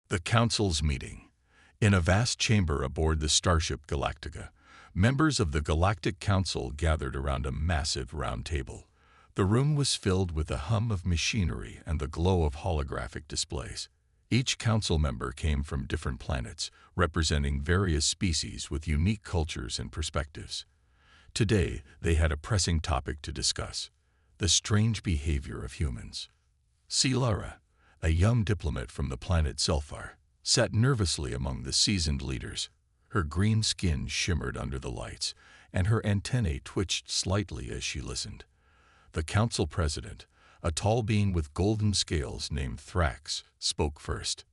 The Council's meeting. In a vast chamber aboard the starship Galactica, members of the Galactic Council gathered around a massive round table. The room was filled with the hum of machinery and the glow of holographic displays. Each council member came from different planets, representing various species with unique cultures and perspectives. Today, they had a pressing topic to discuss: the strange behavior of humans. Silara, a young diplomat from the planet Selphar, sat nervously among the seasoned leaders. Her green skin shimmered under the lights, and her antennae twitched slightly as she listened. The council president, a tall being with golden scales named Thrax, spoke first.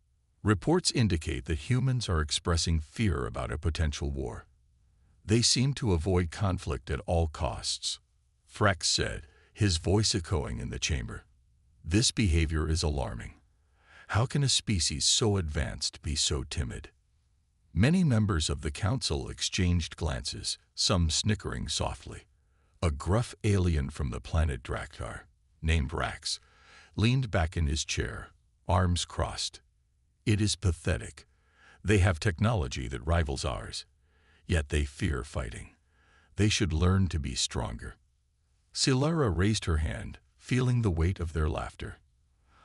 Reports indicate that humans are expressing fear about a potential war. They seem to avoid conflict at all costs, Thrax said, his voice echoing in the chamber. This behavior is alarming. How can a species so advanced be so timid? Many members of the council exchanged glances, some snickering softly. A gruff alien from the planet Draktar, named Rax, leaned back in his chair, arms crossed. It is pathetic. They have technology that rivals ours, yet they fear fighting. They should learn to be stronger. Silara raised her hand, feeling the weight of their laughter.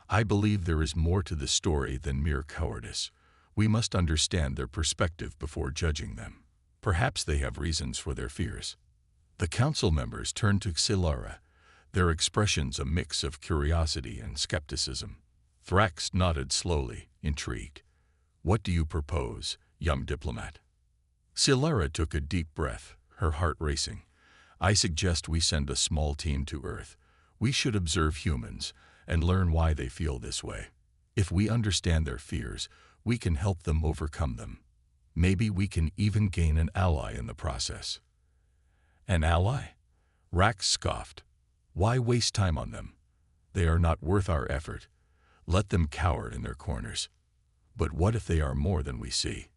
I believe there is more to the story than mere cowardice. We must understand their perspective before judging them. Perhaps they have reasons for their fears. The council members turned to Silara, their expressions a mix of curiosity and skepticism. Thrax nodded slowly, intrigued. What do you propose, young diplomat? Silara took a deep breath, her heart racing. I suggest we send a small team to Earth. We should observe humans and learn why they feel this way. If we understand their fears, we can help them overcome them. Maybe we can even gain an ally in the process. An ally? Rax scoffed. Why waste time on them? They are not worth our effort. Let them cower in their corners. But what if they are more than we see?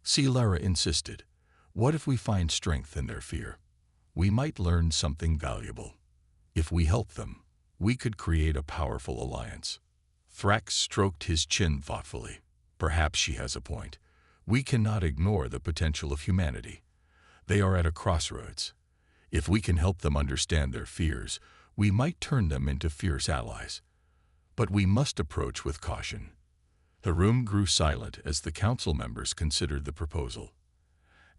Silara insisted. What if we find strength in their fear? We might learn something valuable. If we help them, we could create a powerful alliance. Thrax stroked his chin thoughtfully. Perhaps she has a point. We cannot ignore the potential of humanity. They are at a crossroads. If we can help them understand their fears, we might turn them into fierce allies. But we must approach with caution. The room grew silent as the council members considered the proposal.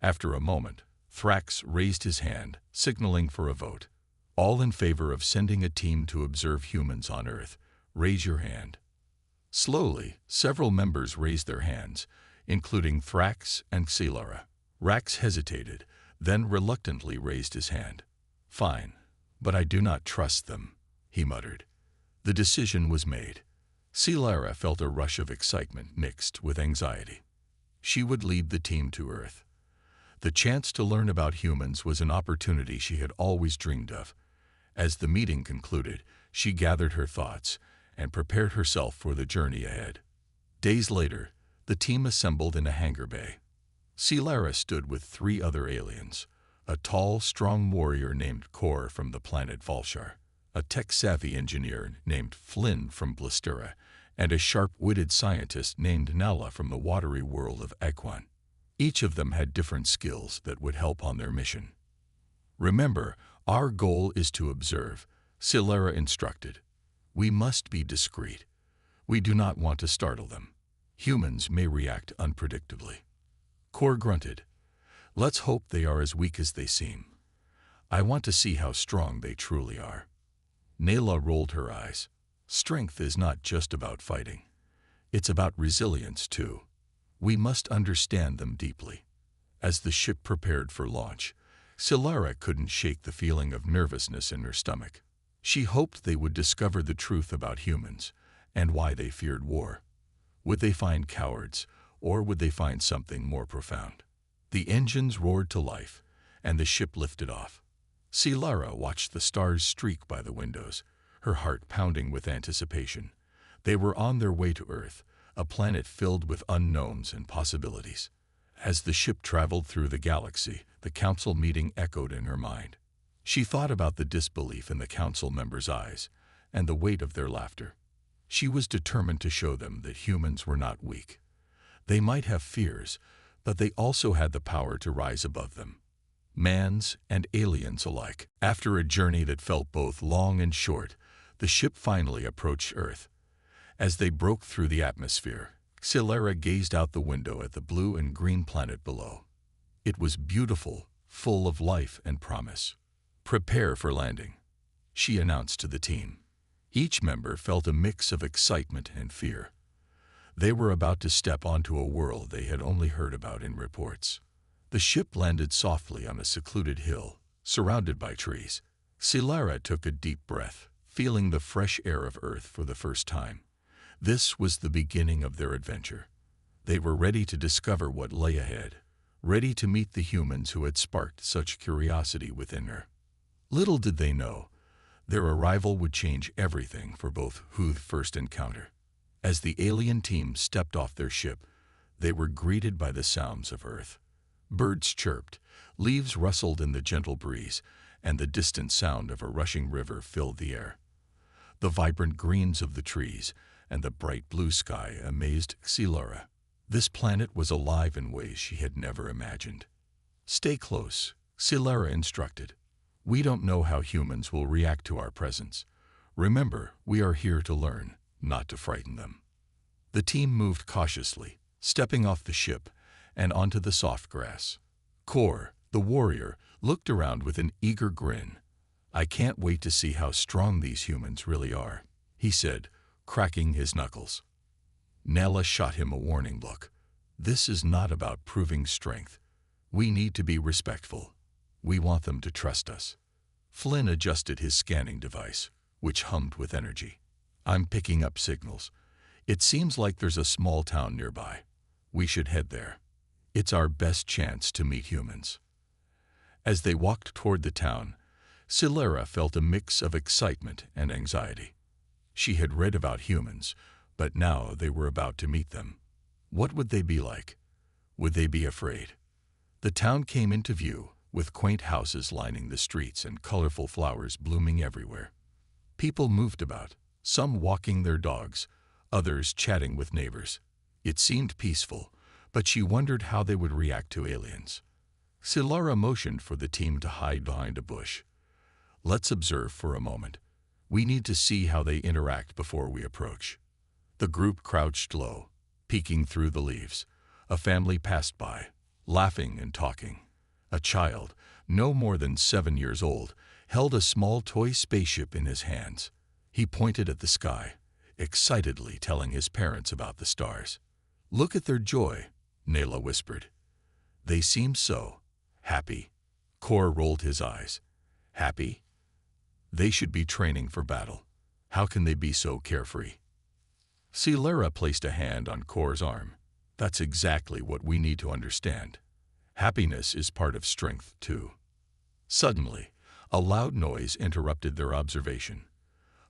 After a moment, Thrax raised his hand, signaling for a vote. All in favor of sending a team to observe humans on Earth, raise your hand. Slowly, several members raised their hands, including Thrax and Silara. Rax hesitated, then reluctantly raised his hand. Fine, but I do not trust them, he muttered. The decision was made. Silara felt a rush of excitement mixed with anxiety. She would lead the team to Earth. The chance to learn about humans was an opportunity she had always dreamed of. As the meeting concluded, she gathered her thoughts and prepared herself for the journey ahead. Days later, the team assembled in a hangar bay. Silara stood with 3 other aliens, a tall, strong warrior named Kor from the planet Valshar, a tech-savvy engineer named Flynn from Blistera, and a sharp-witted scientist named Nala from the watery world of Equan. Each of them had different skills that would help on their mission. Remember, our goal is to observe, Silara instructed. We must be discreet. We do not want to startle them. Humans may react unpredictably. Kor grunted. Let's hope they are as weak as they seem. I want to see how strong they truly are. Nayla rolled her eyes. Strength is not just about fighting. It's about resilience, too. We must understand them deeply. As the ship prepared for launch, Silara couldn't shake the feeling of nervousness in her stomach. She hoped they would discover the truth about humans and why they feared war. Would they find cowards, or would they find something more profound? The engines roared to life, and the ship lifted off. Silara watched the stars streak by the windows, her heart pounding with anticipation. They were on their way to Earth, a planet filled with unknowns and possibilities. As the ship traveled through the galaxy, the council meeting echoed in her mind. She thought about the disbelief in the council members' eyes and the weight of their laughter. She was determined to show them that humans were not weak. They might have fears, but they also had the power to rise above them. Mans and aliens alike. After a journey that felt both long and short, the ship finally approached Earth. As they broke through the atmosphere, Xylera gazed out the window at the blue and green planet below. It was beautiful, full of life and promise. "Prepare for landing," she announced to the team. Each member felt a mix of excitement and fear. They were about to step onto a world they had only heard about in reports. The ship landed softly on a secluded hill, surrounded by trees. Xylera took a deep breath, feeling the fresh air of Earth for the first time. This was the beginning of their adventure. They were ready to discover what lay ahead, ready to meet the humans who had sparked such curiosity within her. Little did they know, their arrival would change everything for both who'd first encounter. As the alien team stepped off their ship, they were greeted by the sounds of Earth. Birds chirped, leaves rustled in the gentle breeze, and the distant sound of a rushing river filled the air. The vibrant greens of the trees and the bright blue sky amazed Xylera. This planet was alive in ways she had never imagined. "Stay close," Xylera instructed. "We don't know how humans will react to our presence. Remember, we are here to learn, not to frighten them." The team moved cautiously, stepping off the ship and onto the soft grass. Kor, the warrior, looked around with an eager grin. "I can't wait to see how strong these humans really are," he said, cracking his knuckles. Nella shot him a warning look. "This is not about proving strength. We need to be respectful. We want them to trust us." Flynn adjusted his scanning device, which hummed with energy. "I'm picking up signals. It seems like there's a small town nearby. We should head there. It's our best chance to meet humans." As they walked toward the town, Xylera felt a mix of excitement and anxiety. She had read about humans, but now they were about to meet them. What would they be like? Would they be afraid? The town came into view, with quaint houses lining the streets and colorful flowers blooming everywhere. People moved about, some walking their dogs, others chatting with neighbors. It seemed peaceful, but she wondered how they would react to aliens. Xylera motioned for the team to hide behind a bush. "Let's observe for a moment. We need to see how they interact before we approach." The group crouched low, peeking through the leaves. A family passed by, laughing and talking. A child, no more than 7 years old, held a small toy spaceship in his hands. He pointed at the sky, excitedly telling his parents about the stars. "Look at their joy," Nayla whispered. "They seem so happy." Kor rolled his eyes. "Happy? They should be training for battle. How can they be so carefree?" Xylera placed a hand on Kor's arm. "That's exactly what we need to understand. Happiness is part of strength, too." Suddenly, a loud noise interrupted their observation.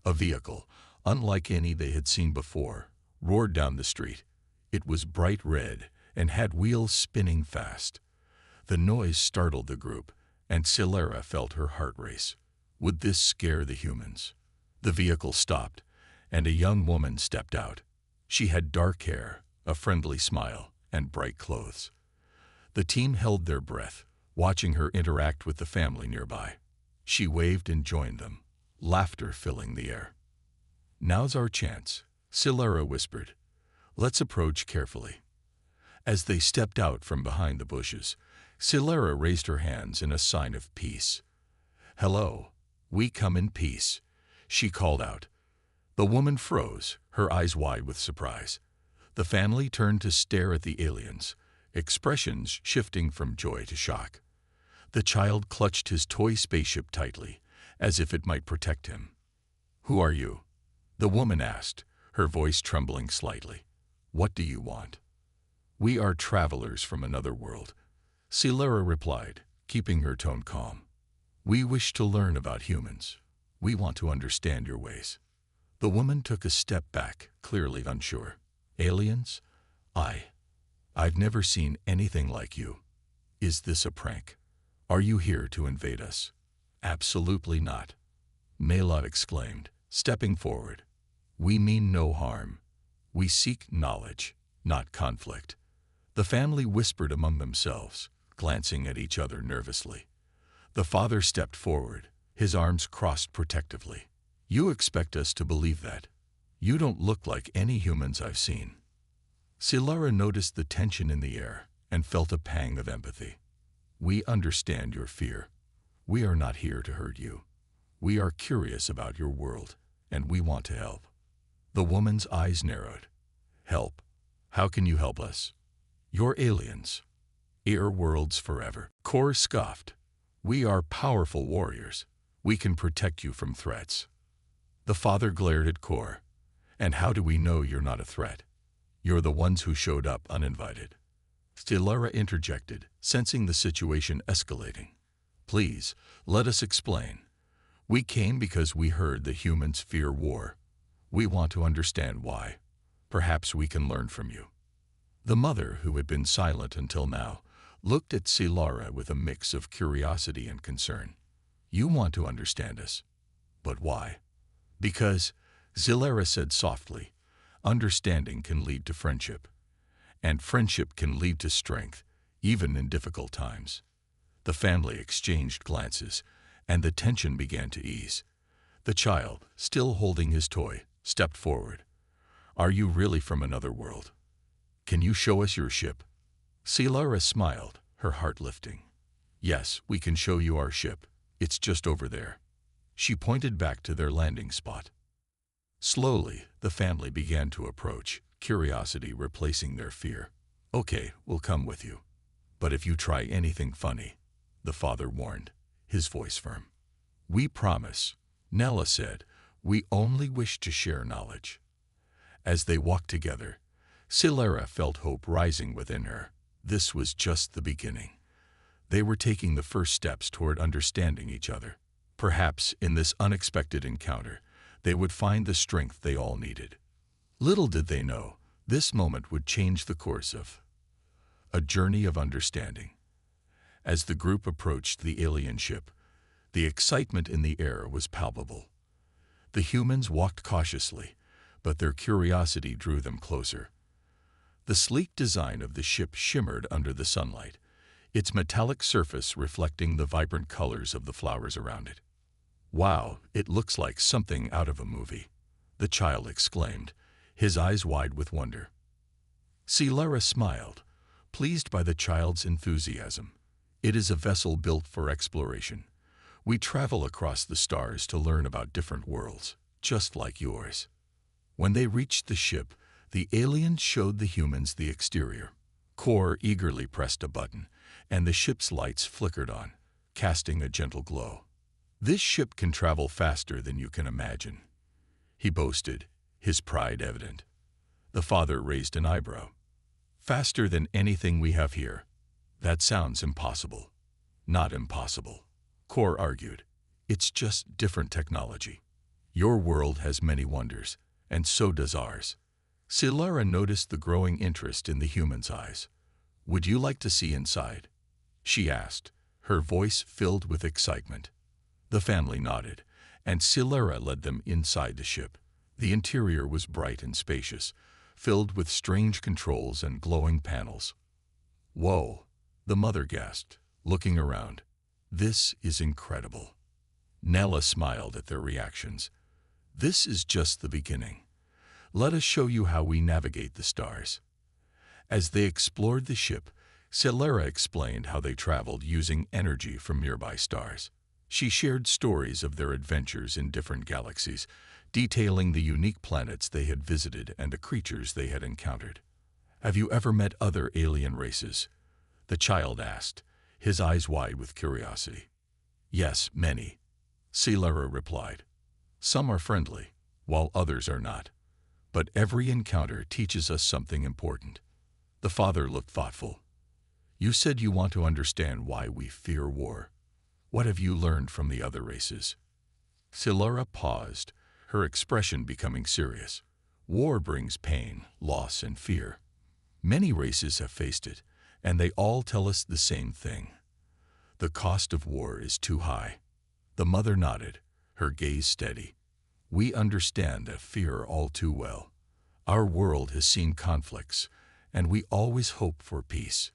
A vehicle, unlike any they had seen before, roared down the street. It was bright red and had wheels spinning fast. The noise startled the group, and Xylera felt her heart race. Would this scare the humans? The vehicle stopped, and a young woman stepped out. She had dark hair, a friendly smile, and bright clothes. The team held their breath, watching her interact with the family nearby. She waved and joined them, laughter filling the air. "Now's our chance," Xylera whispered. "Let's approach carefully." As they stepped out from behind the bushes, Xylera raised her hands in a sign of peace. "Hello, we come in peace," she called out. The woman froze, her eyes wide with surprise. The family turned to stare at the aliens, expressions shifting from joy to shock. The child clutched his toy spaceship tightly, as if it might protect him. "Who are you?" the woman asked, her voice trembling slightly. "What do you want?" "We are travelers from another world," Xylera replied, keeping her tone calm. "We wish to learn about humans. We want to understand your ways." The woman took a step back, clearly unsure. "Aliens? I've never seen anything like you. Is this a prank? Are you here to invade us?" "Absolutely not," Maylot exclaimed, stepping forward. "We mean no harm. We seek knowledge, not conflict." The family whispered among themselves, glancing at each other nervously. The father stepped forward, his arms crossed protectively. You expect us to believe that? You don't look like any humans I've seen. Silara noticed the tension in the air and felt a pang of empathy. We understand your fear. We are not here to hurt you. We are curious about your world, and we want to help. The woman's eyes narrowed. Help? How can you help us? You're aliens. Air worlds forever. Kor scoffed. We are powerful warriors. We can protect you from threats. The father glared at Kor. And how do we know you're not a threat? You're the ones who showed up uninvited. Silara interjected, sensing the situation escalating. Please, let us explain. We came because we heard the humans fear war. We want to understand why. Perhaps we can learn from you. The mother, who had been silent until now, looked at Silara with a mix of curiosity and concern. You want to understand us. But why? Because, Silara said softly, understanding can lead to friendship. And friendship can lead to strength, even in difficult times. The family exchanged glances, and the tension began to ease. The child, still holding his toy, stepped forward. Are you really from another world? Can you show us your ship? Silara smiled, her heart lifting. Yes, we can show you our ship. It's just over there. She pointed back to their landing spot. Slowly, the family began to approach, curiosity replacing their fear. Okay, we'll come with you. But if you try anything funny, the father warned, his voice firm. We promise, Nella said, we only wish to share knowledge. As they walked together, Silara felt hope rising within her. This was just the beginning. They were taking the first steps toward understanding each other. Perhaps in this unexpected encounter, they would find the strength they all needed. Little did they know, this moment would change the course of a journey of understanding. As the group approached the alien ship, the excitement in the air was palpable. The humans walked cautiously, but their curiosity drew them closer. The sleek design of the ship shimmered under the sunlight, its metallic surface reflecting the vibrant colors of the flowers around it. Wow, it looks like something out of a movie, the child exclaimed, his eyes wide with wonder. Silara smiled, pleased by the child's enthusiasm. It is a vessel built for exploration. We travel across the stars to learn about different worlds, just like yours. When they reached the ship, the aliens showed the humans the exterior. Kor eagerly pressed a button, and the ship's lights flickered on, casting a gentle glow. This ship can travel faster than you can imagine, he boasted, his pride evident. The father raised an eyebrow. Faster than anything we have here. That sounds impossible. Not impossible, Kor argued. It's just different technology. Your world has many wonders, and so does ours. Silara noticed the growing interest in the human's eyes. Would you like to see inside? She asked, her voice filled with excitement. The family nodded, and Silara led them inside the ship. The interior was bright and spacious, filled with strange controls and glowing panels. Whoa, the mother gasped, looking around. This is incredible. Nella smiled at their reactions. This is just the beginning. Let us show you how we navigate the stars. As they explored the ship, Silara explained how they traveled using energy from nearby stars. She shared stories of their adventures in different galaxies, detailing the unique planets they had visited and the creatures they had encountered. Have you ever met other alien races? The child asked, his eyes wide with curiosity. Yes, many, Silara replied. Some are friendly, while others are not. But every encounter teaches us something important. The father looked thoughtful. You said you want to understand why we fear war. What have you learned from the other races? Silara paused, her expression becoming serious. War brings pain, loss, and fear. Many races have faced it, and they all tell us the same thing. The cost of war is too high. The mother nodded, her gaze steady. We understand that fear all too well. Our world has seen conflicts, and we always hope for peace.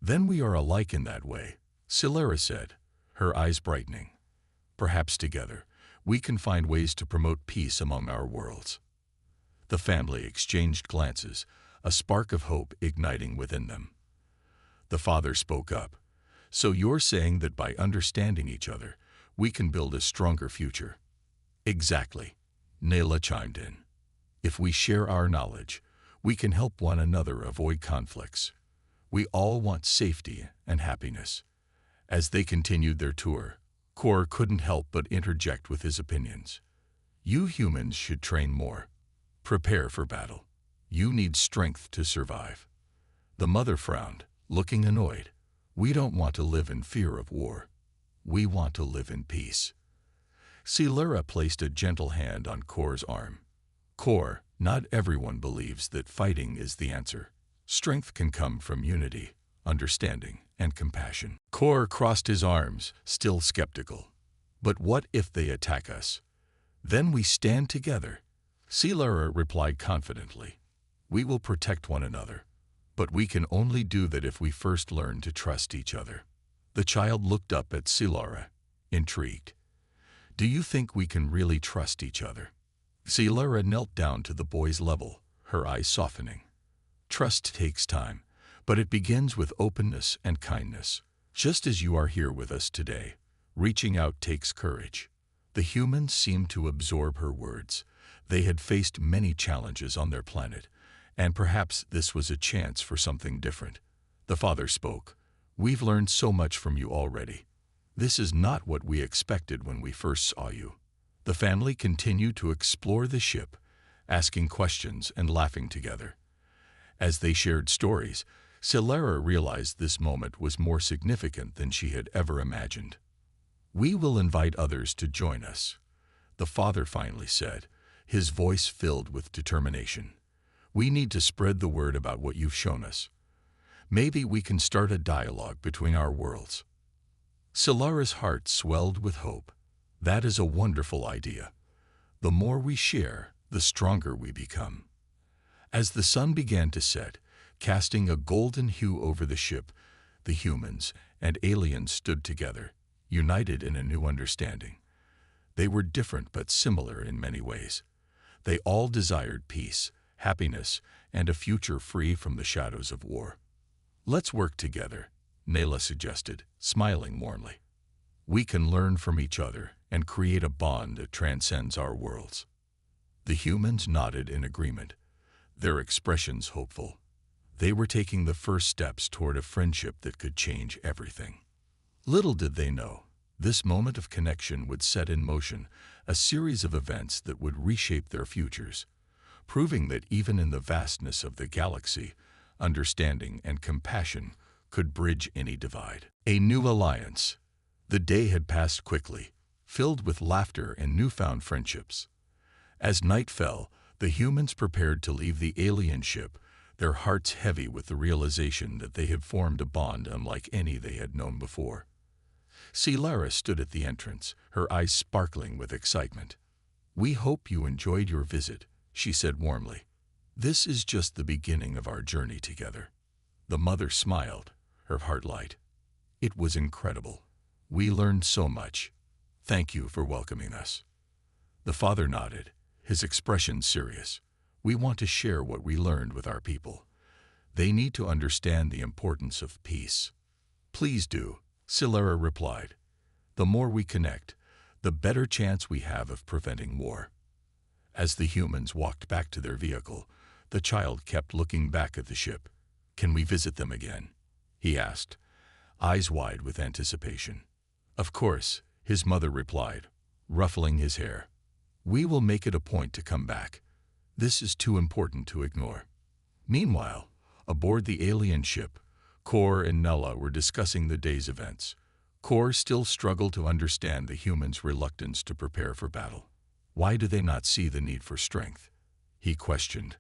Then we are alike in that way, Silera said, her eyes brightening. Perhaps together, we can find ways to promote peace among our worlds. The family exchanged glances, a spark of hope igniting within them. The father spoke up. So you're saying that by understanding each other, we can build a stronger future? Exactly, Nayla chimed in. If we share our knowledge, we can help one another avoid conflicts. We all want safety and happiness. As they continued their tour, Kor couldn't help but interject with his opinions. You humans should train more. Prepare for battle. You need strength to survive. The mother frowned, looking annoyed. We don't want to live in fear of war. We want to live in peace. Silera placed a gentle hand on Kor's arm. Kor, not everyone believes that fighting is the answer. Strength can come from unity, understanding, and compassion. Kor crossed his arms, still skeptical. But what if they attack us? Then we stand together. Silera replied confidently. We will protect one another. But we can only do that if we first learn to trust each other. The child looked up at Silera, intrigued. Do you think we can really trust each other? Silera knelt down to the boy's level, her eyes softening. Trust takes time, but it begins with openness and kindness. Just as you are here with us today, reaching out takes courage. The humans seemed to absorb her words. They had faced many challenges on their planet, and perhaps this was a chance for something different. The father spoke. We've learned so much from you already. This is not what we expected when we first saw you. The family continued to explore the ship, asking questions and laughing together. As they shared stories, Silera realized this moment was more significant than she had ever imagined. We will invite others to join us, the father finally said, his voice filled with determination. We need to spread the word about what you've shown us. Maybe we can start a dialogue between our worlds. Silera's heart swelled with hope. That is a wonderful idea. The more we share, the stronger we become. As the sun began to set, casting a golden hue over the ship, the humans and aliens stood together, united in a new understanding. They were different but similar in many ways. They all desired peace, happiness, and a future free from the shadows of war. Let's work together, Nayla suggested, smiling warmly. We can learn from each other and create a bond that transcends our worlds. The humans nodded in agreement, their expressions hopeful. They were taking the first steps toward a friendship that could change everything. Little did they know, this moment of connection would set in motion a series of events that would reshape their futures, proving that even in the vastness of the galaxy, understanding and compassion could bridge any divide. A new alliance. The day had passed quickly, filled with laughter and newfound friendships. As night fell, the humans prepared to leave the alien ship, their hearts heavy with the realization that they had formed a bond unlike any they had known before. Silera stood at the entrance, her eyes sparkling with excitement. We hope you enjoyed your visit, she said warmly. This is just the beginning of our journey together. The mother smiled, her heart light. It was incredible. We learned so much. Thank you for welcoming us. The father nodded, his expression serious. We want to share what we learned with our people. They need to understand the importance of peace. Please do, Silera replied. The more we connect, the better chance we have of preventing war. As the humans walked back to their vehicle, the child kept looking back at the ship. Can we visit them again? He asked, eyes wide with anticipation. Of course, his mother replied, ruffling his hair. We will make it a point to come back. This is too important to ignore. Meanwhile, aboard the alien ship, Kor and Nella were discussing the day's events. Kor still struggled to understand the humans' reluctance to prepare for battle. Why do they not see the need for strength? He questioned,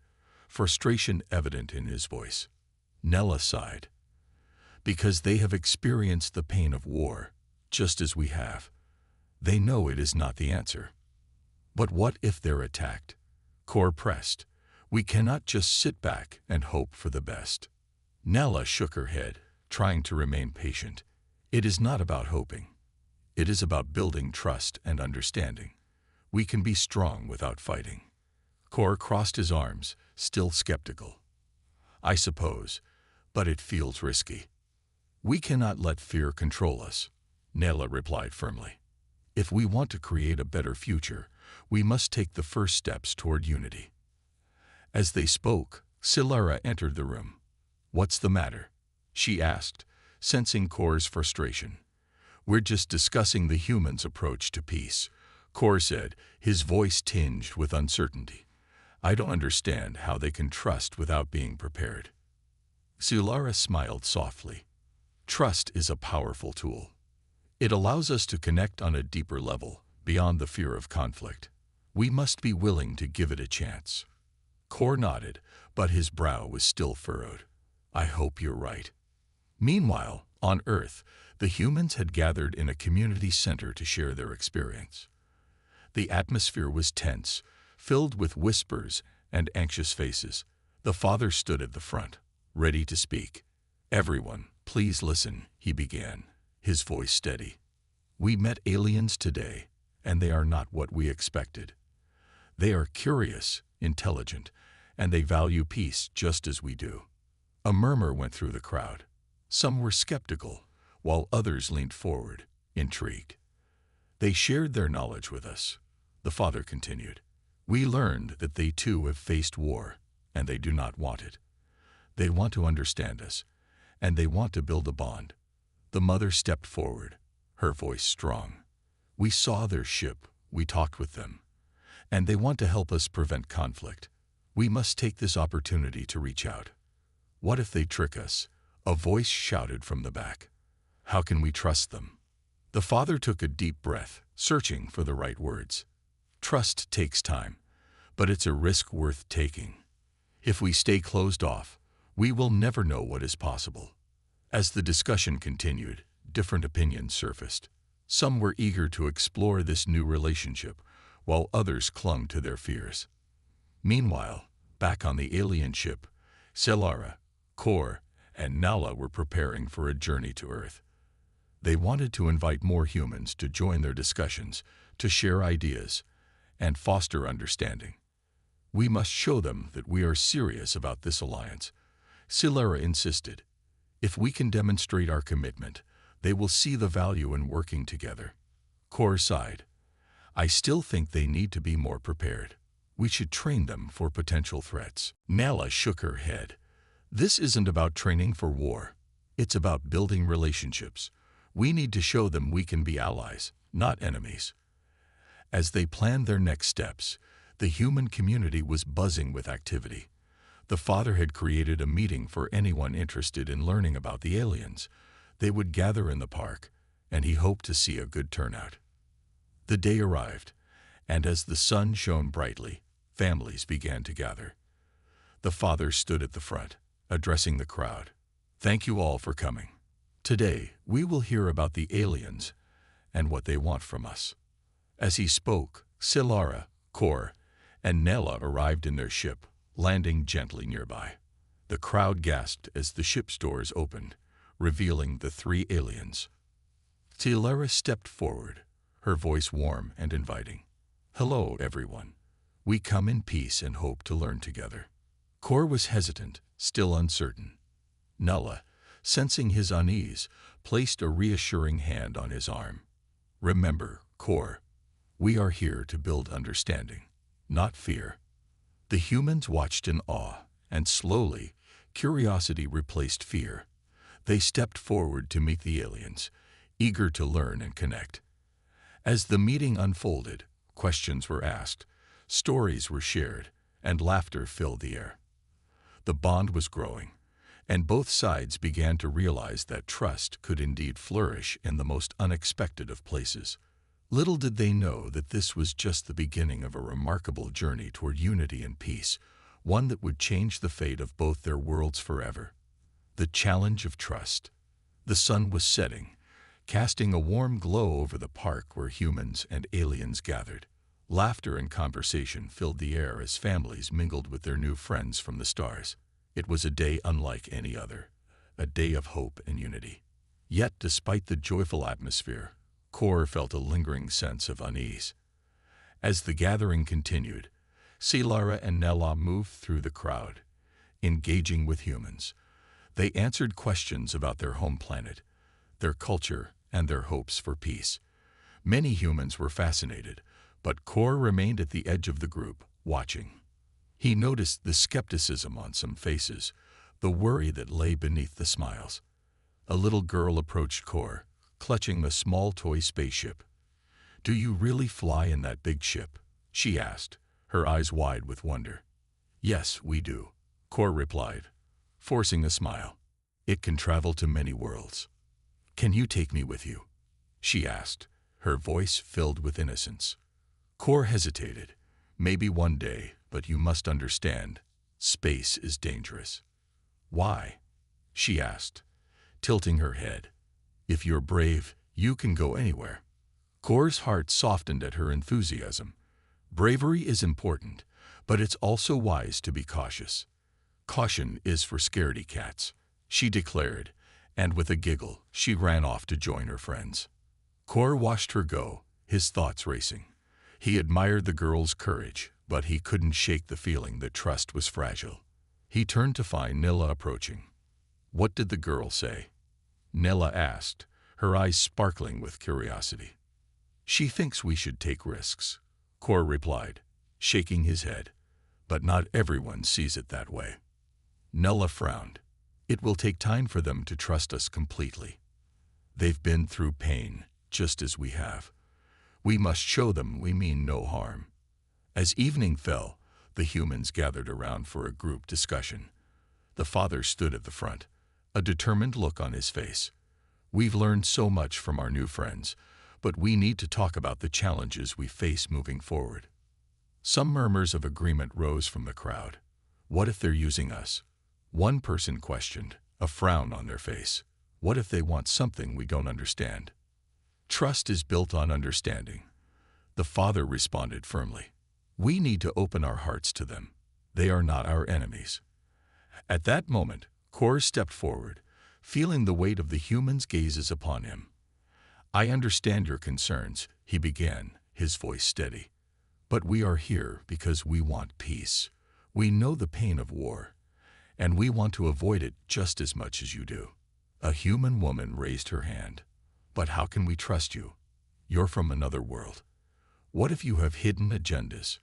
frustration evident in his voice. Nella sighed. Because they have experienced the pain of war, just as we have. They know it is not the answer. But what if they're attacked? Kor pressed. We cannot just sit back and hope for the best. Nella shook her head, trying to remain patient. It is not about hoping. It is about building trust and understanding. We can be strong without fighting. Kor crossed his arms, still skeptical. I suppose, but it feels risky. We cannot let fear control us, Nella replied firmly. If we want to create a better future, we must take the first steps toward unity. As they spoke, Silara entered the room. What's the matter? She asked, sensing Kor's frustration. We're just discussing the humans' approach to peace, Kor said, his voice tinged with uncertainty. I don't understand how they can trust without being prepared. Silara smiled softly. Trust is a powerful tool. It allows us to connect on a deeper level, beyond the fear of conflict. We must be willing to give it a chance. Kor nodded, but his brow was still furrowed. I hope you're right. Meanwhile, on Earth, the humans had gathered in a community center to share their experience. The atmosphere was tense, filled with whispers and anxious faces. The father stood at the front, ready to speak. Everyone, please listen, he began, his voice steady. We met aliens today, and they are not what we expected. They are curious, intelligent, and they value peace just as we do. A murmur went through the crowd. Some were skeptical, while others leaned forward, intrigued. They shared their knowledge with us, the father continued. We learned that they too have faced war, and they do not want it. They want to understand us, and they want to build a bond. The mother stepped forward, her voice strong. We saw their ship, we talked with them, and they want to help us prevent conflict. We must take this opportunity to reach out. What if they trick us? A voice shouted from the back. How can we trust them? The father took a deep breath, searching for the right words. Trust takes time, but it's a risk worth taking. If we stay closed off, we will never know what is possible. As the discussion continued, different opinions surfaced. Some were eager to explore this new relationship, while others clung to their fears. Meanwhile, back on the alien ship, Silara, Kor, and Nala were preparing for a journey to Earth. They wanted to invite more humans to join their discussions, to share ideas, and foster understanding. We must show them that we are serious about this alliance, Silara insisted. If we can demonstrate our commitment, they will see the value in working together. Kor sighed. I still think they need to be more prepared. We should train them for potential threats. Nala shook her head. This isn't about training for war. It's about building relationships. We need to show them we can be allies, not enemies. As they planned their next steps, the human community was buzzing with activity. The father had created a meeting for anyone interested in learning about the aliens. They would gather in the park, and he hoped to see a good turnout. The day arrived, and as the sun shone brightly, families began to gather. The father stood at the front, addressing the crowd. Thank you all for coming. Today, we will hear about the aliens and what they want from us. As he spoke, Silara, Kor, and Nella arrived in their ship, landing gently nearby. The crowd gasped as the ship's doors opened, revealing the three aliens. Silara stepped forward, her voice warm and inviting. Hello, everyone. We come in peace and hope to learn together. Kor was hesitant, still uncertain. Nella, sensing his unease, placed a reassuring hand on his arm. Remember, Kor, we are here to build understanding, not fear. The humans watched in awe, and slowly, curiosity replaced fear. They stepped forward to meet the aliens, eager to learn and connect. As the meeting unfolded, questions were asked, stories were shared, and laughter filled the air. The bond was growing, and both sides began to realize that trust could indeed flourish in the most unexpected of places. Little did they know that this was just the beginning of a remarkable journey toward unity and peace, one that would change the fate of both their worlds forever. The challenge of trust. The sun was setting, casting a warm glow over the park where humans and aliens gathered. Laughter and conversation filled the air as families mingled with their new friends from the stars. It was a day unlike any other, a day of hope and unity. Yet, despite the joyful atmosphere, Kor felt a lingering sense of unease. As the gathering continued, Silara and Nella moved through the crowd, engaging with humans. They answered questions about their home planet, their culture, and their hopes for peace. Many humans were fascinated, but Kor remained at the edge of the group, watching. He noticed the skepticism on some faces, the worry that lay beneath the smiles. A little girl approached Kor, clutching a small toy spaceship. "Do you really fly in that big ship?" she asked, her eyes wide with wonder. "Yes, we do," Kor replied, forcing a smile. "It can travel to many worlds." "Can you take me with you?" she asked, her voice filled with innocence. Kor hesitated. "Maybe one day, but you must understand, space is dangerous." "Why?" she asked, tilting her head. "If you're brave, you can go anywhere." Kor's heart softened at her enthusiasm. Bravery is important, but it's also wise to be cautious. "Caution is for scaredy cats," she declared, and with a giggle, she ran off to join her friends. Kor watched her go, his thoughts racing. He admired the girl's courage, but he couldn't shake the feeling that trust was fragile. He turned to find Nilla approaching. "What did the girl say?" Nilla asked, her eyes sparkling with curiosity. "She thinks we should take risks," Kor replied, shaking his head. "But not everyone sees it that way." Nella frowned. "It will take time for them to trust us completely. They've been through pain, just as we have. We must show them we mean no harm." As evening fell, the humans gathered around for a group discussion. The father stood at the front, a determined look on his face. "We've learned so much from our new friends, but we need to talk about the challenges we face moving forward." Some murmurs of agreement rose from the crowd. "What if they're using us?" One person questioned, a frown on their face. "What if they want something we don't understand?" "Trust is built on understanding," the father responded firmly. "We need to open our hearts to them. They are not our enemies." At that moment, Kor stepped forward, feeling the weight of the humans' gazes upon him. "I understand your concerns," he began, his voice steady. "But we are here because we want peace. We know the pain of war, and we want to avoid it just as much as you do." A human woman raised her hand. "But how can we trust you? You're from another world. What if you have hidden agendas?"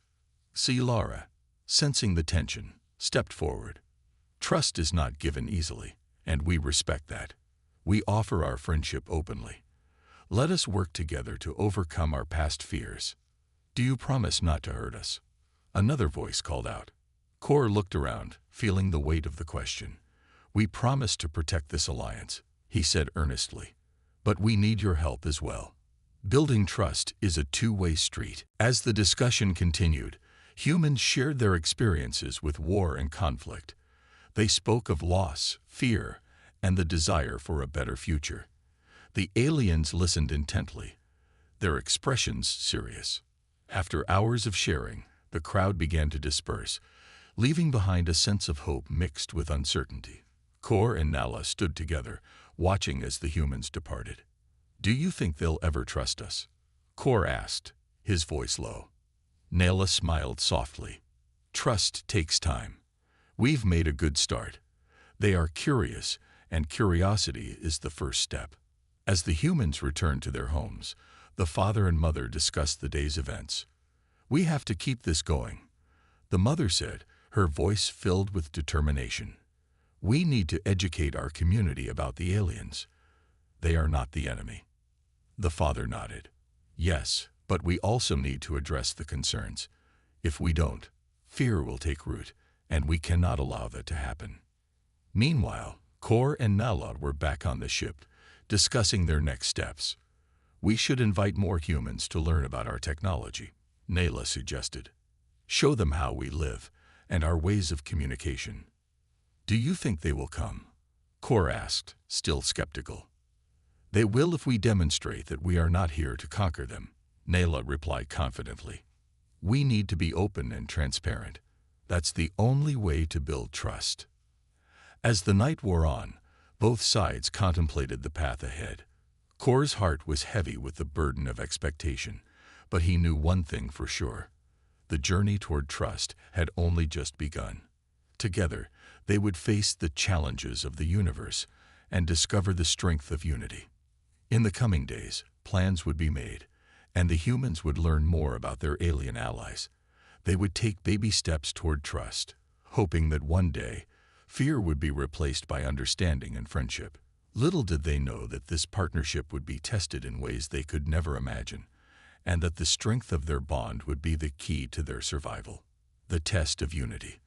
Lara, sensing the tension, stepped forward. "Trust is not given easily, and we respect that. We offer our friendship openly. Let us work together to overcome our past fears. Do you promise not to hurt us?" Another voice called out. Kor looked around, feeling the weight of the question. "We promise to protect this alliance," he said earnestly. "But we need your help as well. Building trust is a two-way street." As the discussion continued, humans shared their experiences with war and conflict. They spoke of loss, fear, and the desire for a better future. The aliens listened intently, their expressions serious. After hours of sharing, the crowd began to disperse, leaving behind a sense of hope mixed with uncertainty. Kor and Nalla stood together, watching as the humans departed. "Do you think they'll ever trust us?" Kor asked, his voice low. Nalla smiled softly. "Trust takes time. We've made a good start. They are curious, and curiosity is the first step." As the humans returned to their homes, the father and mother discussed the day's events. "We have to keep this going," the mother said, her voice filled with determination. "We need to educate our community about the aliens. They are not the enemy." The father nodded. "Yes, but we also need to address the concerns. If we don't, fear will take root, and we cannot allow that to happen." Meanwhile, Kor and Nalla were back on the ship, discussing their next steps. "We should invite more humans to learn about our technology," Nalla suggested. "Show them how we live and our ways of communication." "Do you think they will come?" Kor asked, still skeptical. "They will if we demonstrate that we are not here to conquer them," Nalla replied confidently. We need to be open and transparent. That's the only way to build trust. As the night wore on, both sides contemplated the path ahead. Kor's heart was heavy with the burden of expectation, but he knew one thing for sure. The journey toward trust had only just begun. Together, they would face the challenges of the universe and discover the strength of unity. In the coming days, plans would be made, and the humans would learn more about their alien allies. They would take baby steps toward trust, hoping that one day, fear would be replaced by understanding and friendship. Little did they know that this partnership would be tested in ways they could never imagine, and that the strength of their bond would be the key to their survival. The test of unity.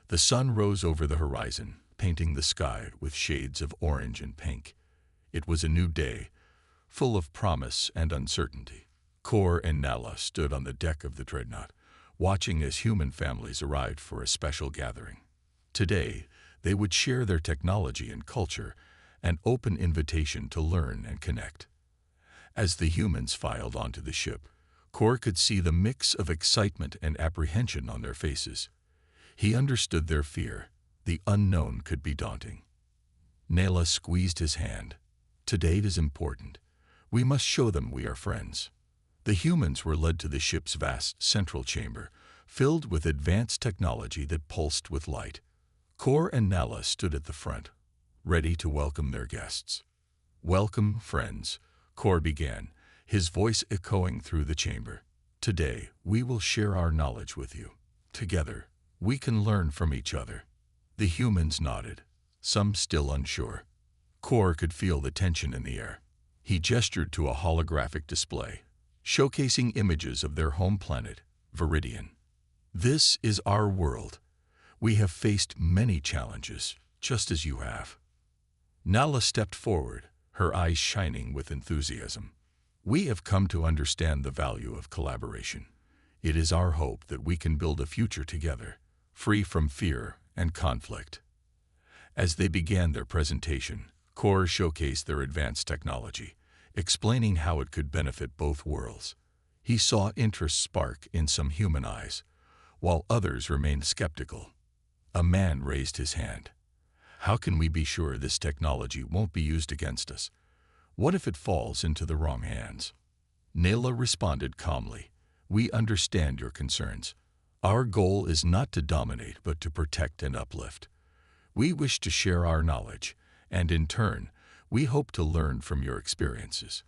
The sun rose over the horizon, painting the sky with shades of orange and pink. It was a new day, full of promise and uncertainty. Kor and Nala stood on the deck of the dreadnought, watching as human families arrived for a special gathering. Today, they would share their technology and culture, an open invitation to learn and connect. As the humans filed onto the ship, Kor could see the mix of excitement and apprehension on their faces. He understood their fear. The unknown could be daunting. Nala squeezed his hand. Today is important. We must show them we are friends. The humans were led to the ship's vast central chamber, filled with advanced technology that pulsed with light. Kor and Nala stood at the front, ready to welcome their guests. "Welcome, friends," Kor began, his voice echoing through the chamber. "Today, we will share our knowledge with you. Together, we can learn from each other." The humans nodded, some still unsure. Kor could feel the tension in the air. He gestured to a holographic display, showcasing images of their home planet, Viridian. "This is our world. We have faced many challenges, just as you have." Nala stepped forward, her eyes shining with enthusiasm. "We have come to understand the value of collaboration. It is our hope that we can build a future together, free from fear and conflict." As they began their presentation, Kor showcased their advanced technology, explaining how it could benefit both worlds. He saw interest spark in some human eyes, while others remained skeptical. A man raised his hand. "How can we be sure this technology won't be used against us? What if it falls into the wrong hands?" Nala responded calmly, "We understand your concerns. Our goal is not to dominate, but to protect and uplift. We wish to share our knowledge, and in turn, we hope to learn from your experiences."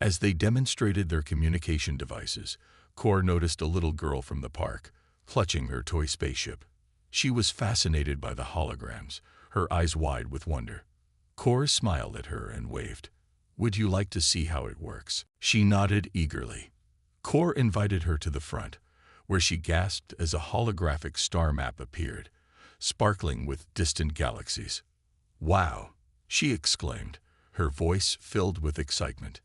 As they demonstrated their communication devices, Kor noticed a little girl from the park, clutching her toy spaceship. She was fascinated by the holograms, her eyes wide with wonder. Kor smiled at her and waved. "Would you like to see how it works?" She nodded eagerly. Kor invited her to the front, where she gasped as a holographic star map appeared, sparkling with distant galaxies. "Wow!" she exclaimed, her voice filled with excitement.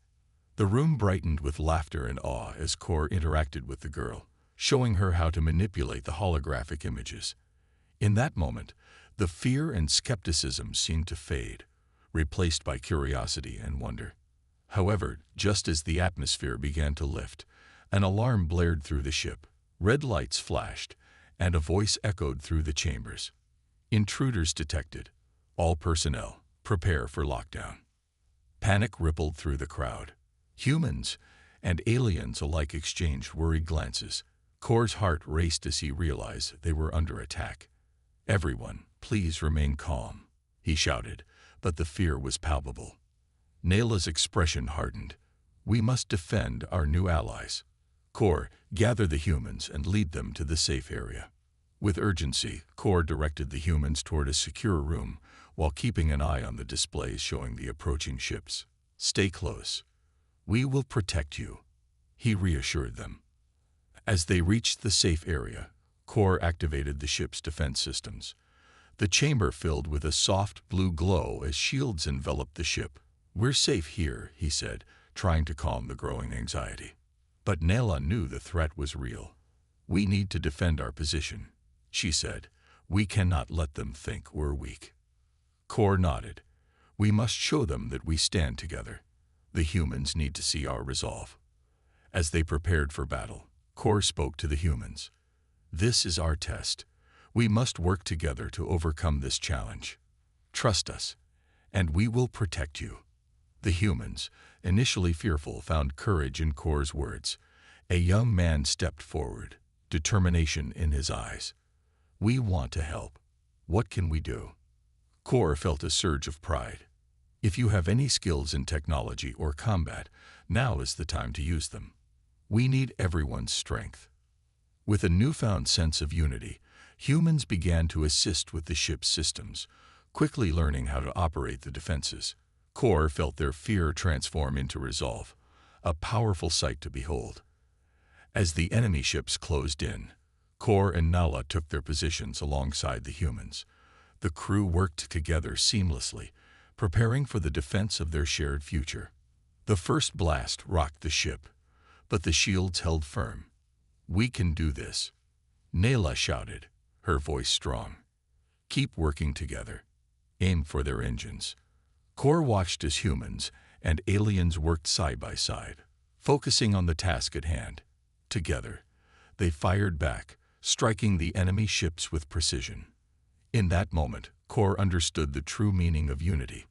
The room brightened with laughter and awe as Kor interacted with the girl, showing her how to manipulate the holographic images. In that moment, the fear and skepticism seemed to fade, replaced by curiosity and wonder. However, just as the atmosphere began to lift, an alarm blared through the ship. Red lights flashed, and a voice echoed through the chambers. "Intruders detected. All personnel, prepare for lockdown." Panic rippled through the crowd. Humans and aliens alike exchanged worried glances. Kor's heart raced as he realized they were under attack. "Everyone, please remain calm," he shouted, but the fear was palpable. Nala's expression hardened. "We must defend our new allies. Kor, gather the humans and lead them to the safe area." With urgency, Kor directed the humans toward a secure room while keeping an eye on the displays showing the approaching ships. "Stay close. We will protect you," he reassured them. As they reached the safe area, Kor activated the ship's defense systems. The chamber filled with a soft blue glow as shields enveloped the ship. "We're safe here," he said, trying to calm the growing anxiety. But Nala knew the threat was real. "We need to defend our position," she said. "We cannot let them think we're weak." Kor nodded. "We must show them that we stand together. The humans need to see our resolve." As they prepared for battle, Kor spoke to the humans. This is our test. We must work together to overcome this challenge. Trust us, and we will protect you. The humans, initially fearful, found courage in Kor's words. A young man stepped forward, determination in his eyes. We want to help. What can we do? Kor felt a surge of pride. If you have any skills in technology or combat, now is the time to use them. We need everyone's strength. With a newfound sense of unity, humans began to assist with the ship's systems, quickly learning how to operate the defenses. Kor felt their fear transform into resolve, a powerful sight to behold. As the enemy ships closed in, Kor and Nala took their positions alongside the humans. The crew worked together seamlessly, preparing for the defense of their shared future. The first blast rocked the ship, but the shields held firm. We can do this, Nala shouted, her voice strong. Keep working together. Aim for their engines. Kor watched as humans and aliens worked side by side, focusing on the task at hand. Together, they fired back, striking the enemy ships with precision. In that moment, Kor understood the true meaning of unity.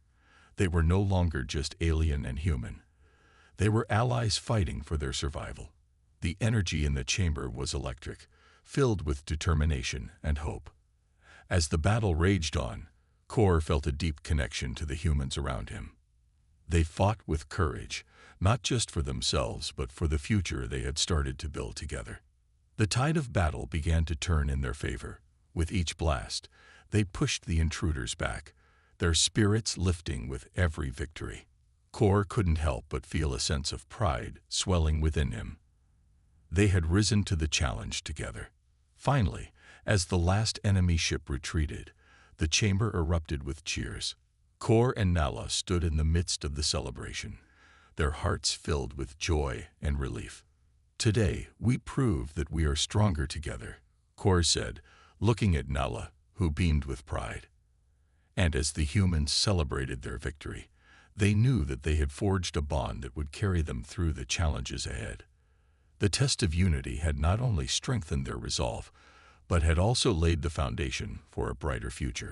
They were no longer just alien and human. They were allies fighting for their survival. The energy in the chamber was electric, filled with determination and hope. As the battle raged on, Kor felt a deep connection to the humans around him. They fought with courage, not just for themselves but for the future they had started to build together. The tide of battle began to turn in their favor. With each blast, they pushed the intruders back, their spirits lifting with every victory. Kor couldn't help but feel a sense of pride swelling within him. They had risen to the challenge together. Finally, as the last enemy ship retreated, the chamber erupted with cheers. Kor and Nala stood in the midst of the celebration, their hearts filled with joy and relief. Today, we prove that we are stronger together, Kor said, looking at Nala, who beamed with pride. And as the humans celebrated their victory, they knew that they had forged a bond that would carry them through the challenges ahead. The test of unity had not only strengthened their resolve, but had also laid the foundation for a brighter future.